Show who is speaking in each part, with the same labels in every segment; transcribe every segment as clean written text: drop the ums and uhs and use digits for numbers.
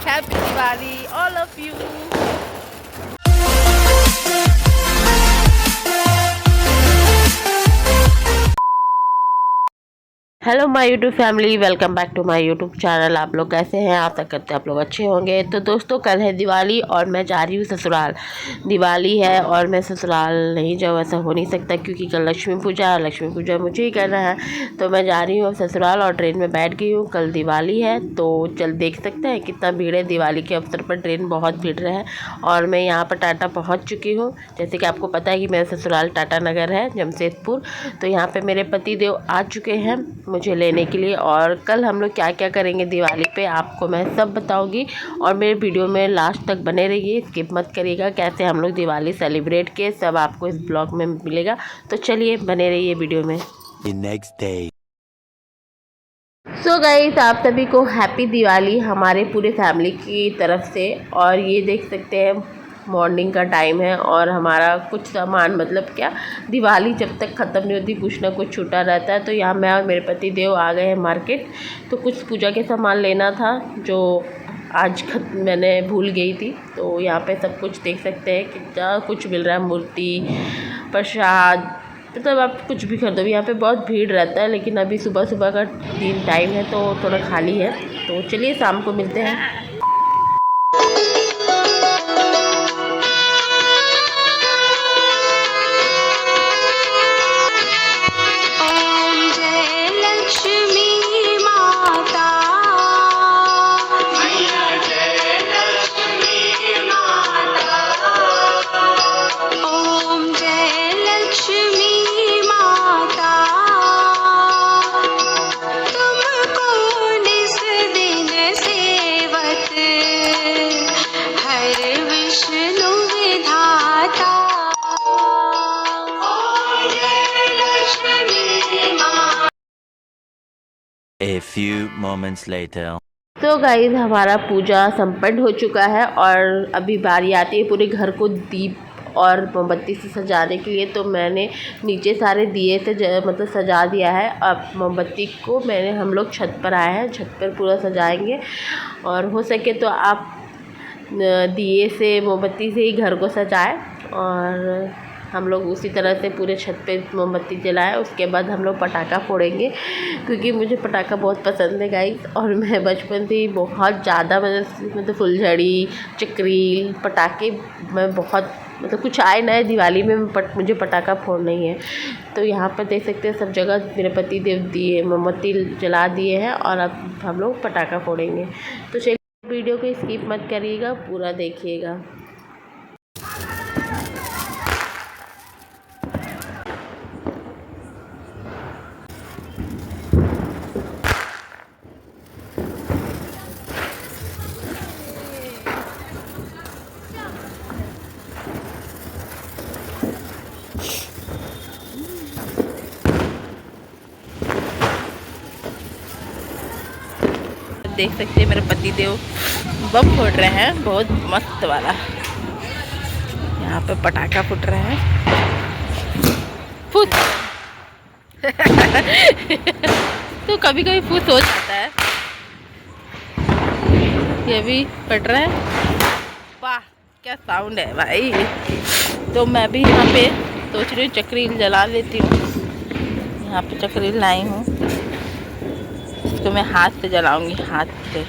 Speaker 1: Happy Diwali all of you. Hello my YouTube family, welcome back to my YouTube channel. आप लोग कैसे हैं? आशा करते हैं आप लोग अच्छे होंगे। तो दोस्तों, कल है दिवाली और मैं जा रही हूँ ससुराल। दिवाली है और मैं ससुराल नहीं जाऊँ, ऐसा हो नहीं सकता क्योंकि कल लक्ष्मी पूजा है। लक्ष्मी पूजा मुझे ही करना है, तो मैं जा रही हूँ ससुराल और ट्रेन में बैठ गई हूँ। कल दिवाली है तो चल देख सकते हैं कितना भीड़ है। दिवाली के अवसर पर ट्रेन बहुत भीड़ है और मैं यहाँ पर टाटा पहुँच चुकी हूँ। जैसे कि आपको पता है कि मेरा ससुराल टाटा नगर है, जमशेदपुर। तो यहाँ पर मेरे पति देव आ चुके हैं मुझे लेने के लिए। और कल हम लोग क्या क्या करेंगे दिवाली पे आपको मैं सब बताऊंगी और मेरे वीडियो में लास्ट तक बने रहिए, स्किप मत करिएगा। कैसे हम लोग दिवाली सेलिब्रेट किए सब आपको इस ब्लॉग में मिलेगा, तो चलिए बने रहिए वीडियो में। सो गाइस, आप सभी को हैप्पी दिवाली हमारे पूरे फैमिली की तरफ से। और ये देख सकते हैं मॉर्निंग का टाइम है और हमारा कुछ सामान, मतलब क्या, दिवाली जब तक ख़त्म नहीं होती कुछ ना कुछ छूटा रहता है। तो यहाँ मैं और मेरे पति देव आ गए हैं मार्केट। तो कुछ पूजा के सामान लेना था जो आज मैंने भूल गई थी। तो यहाँ पे सब कुछ देख सकते हैं कितना कुछ मिल रहा है, मूर्ति, प्रसाद, मतलब आप कुछ भी खरीदो। यहाँ पे बहुत भीड़ रहता है, लेकिन अभी सुबह सुबह का दिन टाइम है तो थोड़ा खाली है। तो चलिए शाम को मिलते हैं।
Speaker 2: A few moments later.
Speaker 1: तो गाइस, हमारा पूजा संपन्न हो चुका है और अभी बारी आती है पूरे घर को दीप और मोमबत्ती से सजाने के लिए। तो मैंने नीचे सारे दिए से मतलब सजा दिया है। अब मोमबत्ती को हम लोग छत पर आए हैं, छत पर पूरा सजाएंगे। और हो सके तो आप दिए से, मोमबत्ती से ही घर को सजाएं। और हम लोग उसी तरह से पूरे छत पे मोमबत्ती जलाएं। उसके बाद हम लोग पटाखा फोड़ेंगे क्योंकि मुझे पटाखा बहुत पसंद है गाइस। और मैं बचपन से ही बहुत ज़्यादा मतलब फुलझड़ी, चक्रील, पटाखे मैं बहुत, मतलब कुछ आए नए दिवाली में मुझे पटाखा फोड़ना ही है। तो यहाँ पर देख सकते हैं सब जगह मेरे पति देव दिए मोमबत्ती जला दिए हैं और अब हम लोग पटाखा फोड़ेंगे। तो चलिए वीडियो को स्किप मत करिएगा, पूरा देखिएगा। देख सकते हैं मेरे पति देव बम फोड़ रहे हैं, बहुत मस्त वाला। यहाँ पे पटाखा फूट रहा है, फूट तो कभी कभी फूट हो जाता है। ये भी फट रहा है, वाह क्या साउंड है भाई। तो मैं भी यहाँ पे सोच रही हूँ चक्रील जला लेती हूँ। यहाँ पे चक्रील लाई हूँ, इसको मैं हाथ से जलाऊंगी, हाथ से।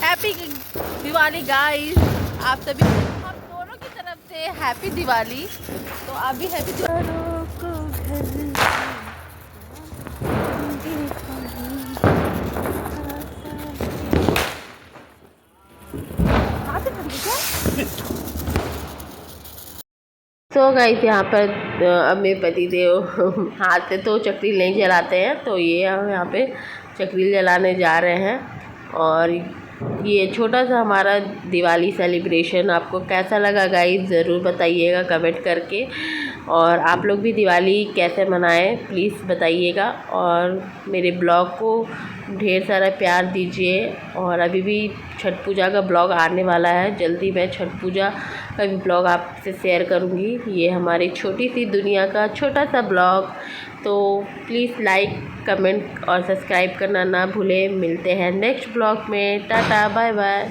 Speaker 1: हैप्पी दिवाली गाइस, आप सभी, हम दोनों की तरफ से हैप्पी दिवाली। तो आप भी हैप्पी दिवाली। तो गाइस, यहाँ पर अब मेरे पति देव हाथ से तो चक्री नहीं जलाते हैं, तो ये हम यहाँ पे चक्री जलाने जा रहे हैं। और ये छोटा सा हमारा दिवाली सेलिब्रेशन आपको कैसा लगा गाइस, ज़रूर बताइएगा कमेंट करके। और आप लोग भी दिवाली कैसे मनाएं प्लीज़ बताइएगा, और मेरे ब्लॉग को ढेर सारा प्यार दीजिए। और अभी भी छठ पूजा का ब्लॉग आने वाला है, जल्दी मैं छठ पूजा का भी ब्लॉग आपसे शेयर करूँगी। ये हमारी छोटी सी दुनिया का छोटा सा ब्लॉग, तो प्लीज़ लाइक कमेंट और सब्सक्राइब करना ना भूलें। मिलते हैं नेक्स्ट ब्लॉग में, टाटा बाय बाय।